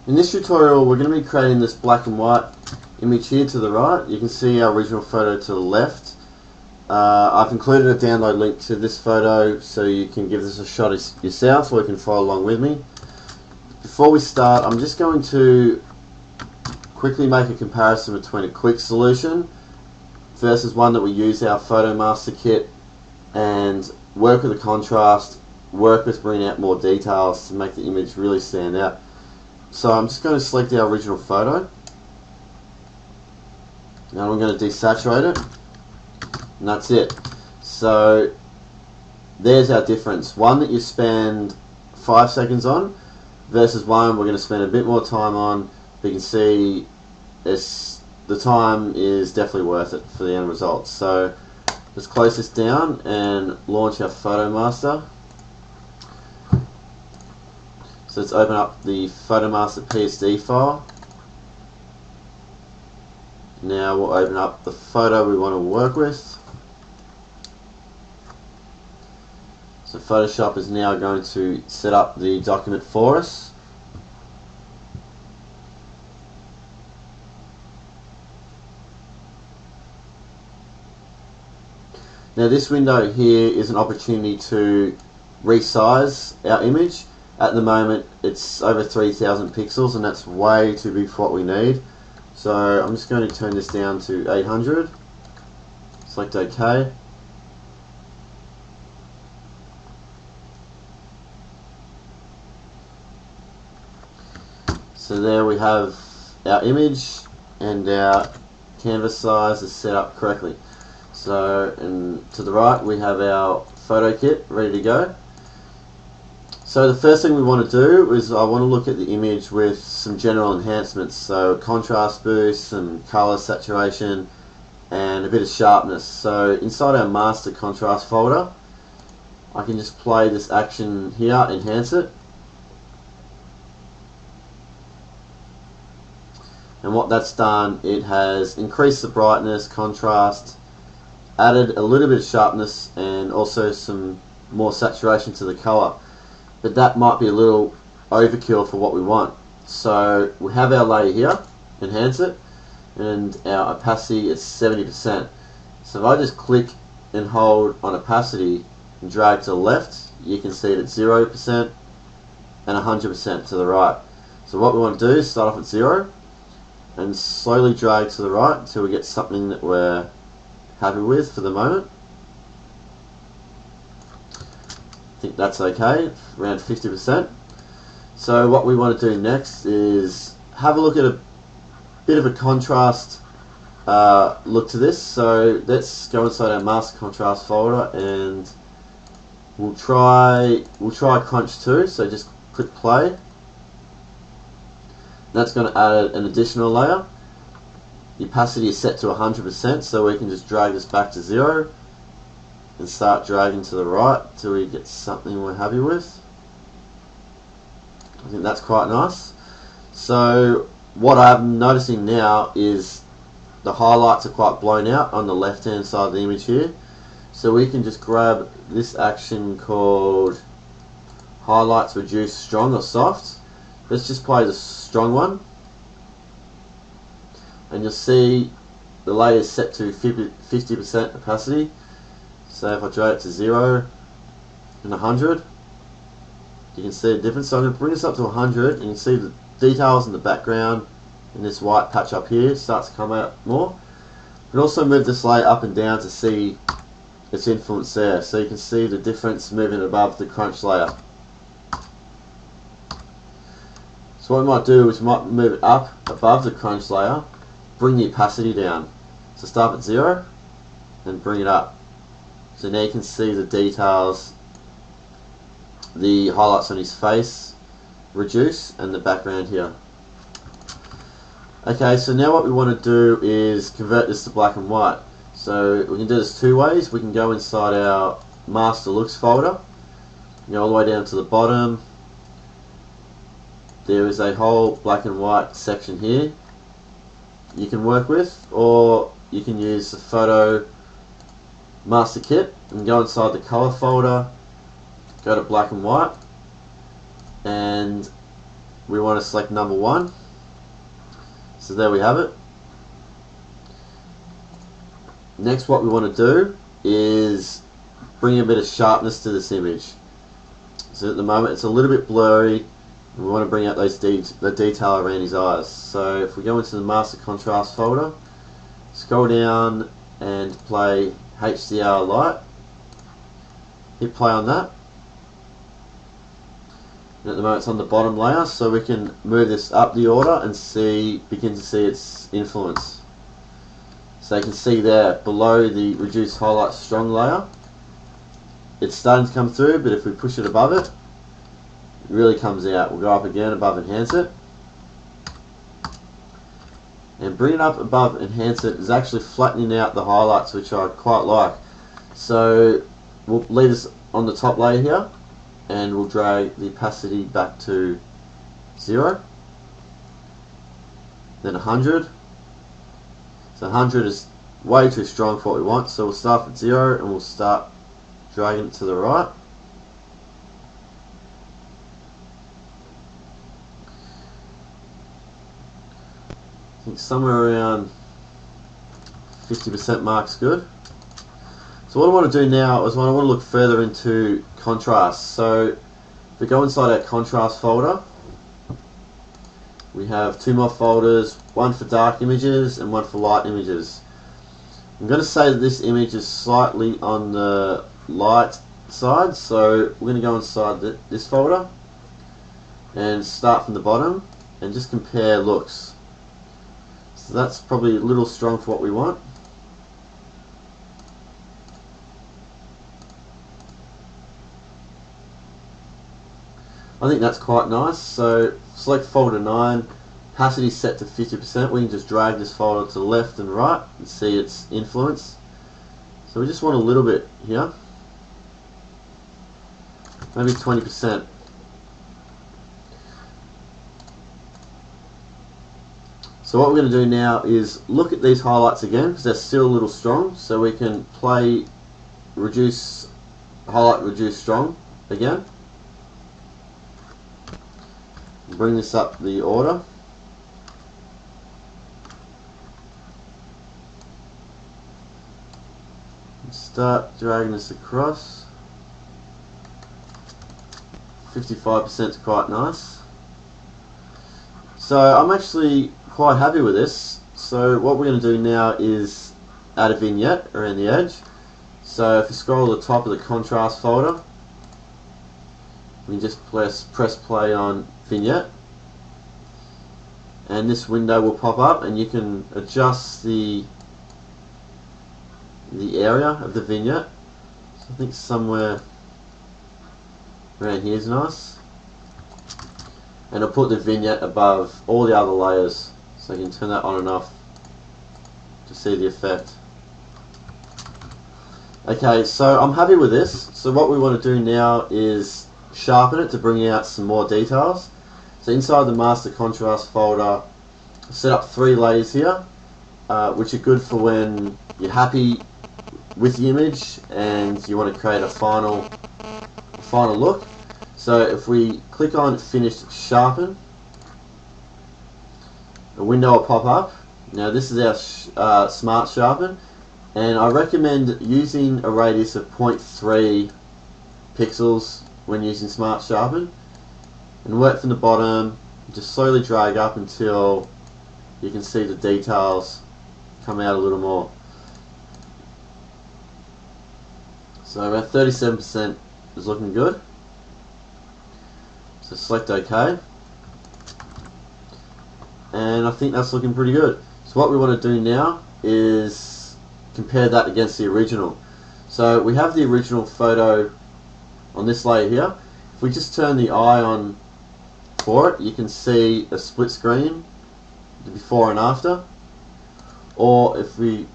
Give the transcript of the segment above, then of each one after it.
In this tutorial we're going to be creating this black and white image here to the right. You can see our original photo to the left. I've included a download link to this photo so you can give this a shot yourself, or you can follow along with me. Before we start, I'm just going to quickly make a comparison between a quick solution versus one that we use our Photo Master kit and work with the contrast, work with bringing out more details to make the image really stand out. So I'm just going to select our original photo and I'm going to desaturate it, and that's it. So there's our difference. One that you spend 5 seconds on versus one we're going to spend a bit more time on. But you can see the time is definitely worth it for the end result. So let's close this down and launch our Photo Master. So let's open up the Photo Master PSD file. Now we'll open up the photo we want to work with. So Photoshop is now going to set up the document for us. Now this window here is an opportunity to resize our image. At the moment it's over 3000 pixels and that's way too big for what we need. So I'm just going to turn this down to 800. Select OK. So there we have our image and our canvas size is set up correctly. So, and to the right we have our photo kit ready to go. So the first thing we want to do is I want to look at the image with some general enhancements. So contrast boost, some color saturation and a bit of sharpness. So inside our master contrast folder I can just play this action here, enhance it. And what that's done, it has increased the brightness, contrast, added a little bit of sharpness and also some more saturation to the color. But that might be a little overkill for what we want. So we have our layer here, enhance it, and our opacity is 70%. So if I just click and hold on opacity and drag to the left, you can see it at 0% and 100% to the right. So what we want to do is start off at 0 and slowly drag to the right until we get something that we're happy with for the moment. I think that's okay, around 50%. So what we want to do next is have a look at a bit of a contrast look to this. So let's go inside our master contrast folder and we'll try crunch 2. So just click play. That's going to add an additional layer. The opacity is set to 100%, so we can just drag this back to 0 and start dragging to the right till we get something we're happy with. I think that's quite nice. So what I'm noticing now is the highlights are quite blown out on the left hand side of the image here. So we can just grab this action called highlights reduce strong or soft. Let's just play the strong one. And you'll see the layer is set to 50% opacity. So if I drag it to 0 and 100, you can see the difference. So I'm going to bring this up to 100 and you can see the details in the background and this white patch up here starts to come out more. You can also move this layer up and down to see its influence there. So you can see the difference moving above the crunch layer. So what we might do is we might move it up above the crunch layer, bring the opacity down. So start at 0 and bring it up. So now you can see the details, the highlights on his face reduce and the background here. Okay, so now what we want to do is convert this to black and white. So we can do this two ways. We can go inside our master looks folder, go all the way down to the bottom. There is a whole black and white section here you can work with, or you can use the Photo Master Kit and go inside the color folder, go to black and white, and we want to select number 1. So there we have it. Next, what we want to do is bring a bit of sharpness to this image. So at the moment it's a little bit blurry. We want to bring out those the detail around his eyes. So if we go into the master contrast folder, scroll down and play HDR light, hit play on that. And at the moment it's on the bottom layer, so we can move this up the order and begin to see its influence. So you can see there below the reduce highlight strong layer, it's starting to come through, but if we push it above it, it really comes out. We'll go up again above enhance it, and bring it up above enhance it is actually flattening out the highlights, which I quite like. So we'll leave this on the top layer here, and we'll drag the opacity back to 0, then 100. So 100 is way too strong for what we want, so we'll start at 0 and we'll start dragging it to the right. I think somewhere around 50% mark's good. So what I want to do now is I want to look further into contrast. So if we go inside our contrast folder, we have 2 more folders, one for dark images and one for light images. I'm going to say that this image is slightly on the light side, so we're going to go inside this folder and start from the bottom and just compare looks. So that's probably a little strong for what we want. I think that's quite nice. So select folder 9, opacity set to 50%. We can just drag this folder to the left and right and see its influence. So we just want a little bit here, maybe 20%. So what we're going to do now is look at these highlights again, because they're still a little strong, so we can play reduce highlight reduce strong again. Bring this up the order. Start dragging this across. 55% is quite nice. So I'm actually quite happy with this. So what we're going to do now is add a vignette around the edge. So if you scroll to the top of the contrast folder, we can just press play on vignette, and this window will pop up and you can adjust the area of the vignette. So I think somewhere around here is nice, and I'll put the vignette above all the other layers, so you can turn that on and off to see the effect. Okay, so I'm happy with this. So what we want to do now is sharpen it to bring out some more details. So inside the master contrast folder, I've set up 3 layers here, which are good for when you're happy with the image and you want to create a final look. So if we click on finish sharpen, a window will pop up. Now this is our smart sharpen, and I recommend using a radius of 0.3 pixels when using smart sharpen, and work from the bottom, just slowly drag up until you can see the details come out a little more. So about 37% is looking good. So select OK, and I think that's looking pretty good. So what we want to do now is compare that against the original. So we have the original photo on this layer here. If we just turn the eye on for it, you can see a split screen, the before and after. Or if we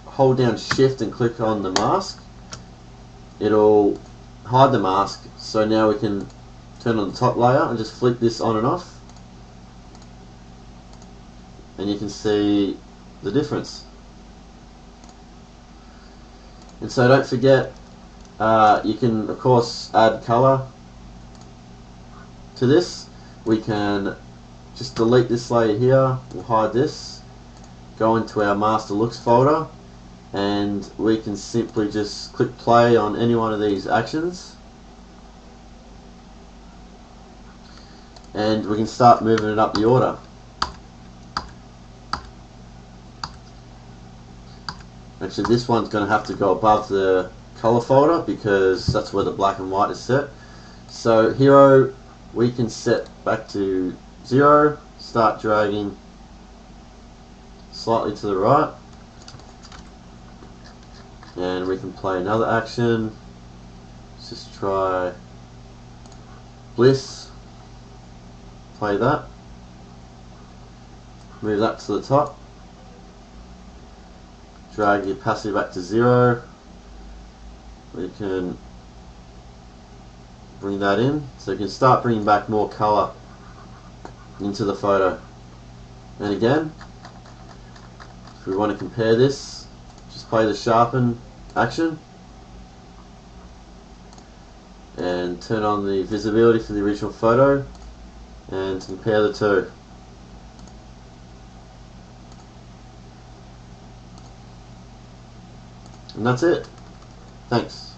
hold down shift and click on the mask, it'll hide the mask. So now we can turn on the top layer and just flick this on and off, and you can see the difference. And so don't forget, you can of course add color to this. we can just delete this layer here, we'll hide this, go into our master looks folder, and we can simply just click play on any one of these actions, and we can start moving it up the order. Actually, this one's going to have to go above the color folder because that's where the black and white is set. So hero, we can set back to 0, start dragging slightly to the right, and we can play another action. Let's just try Bliss, play that, move that to the top, drag your passive back to 0, we can bring that in, so you can start bringing back more colour into the photo. And again, if we want to compare this, just play the sharpen action and turn on the visibility for the original photo and compare the two. And that's it. Thanks.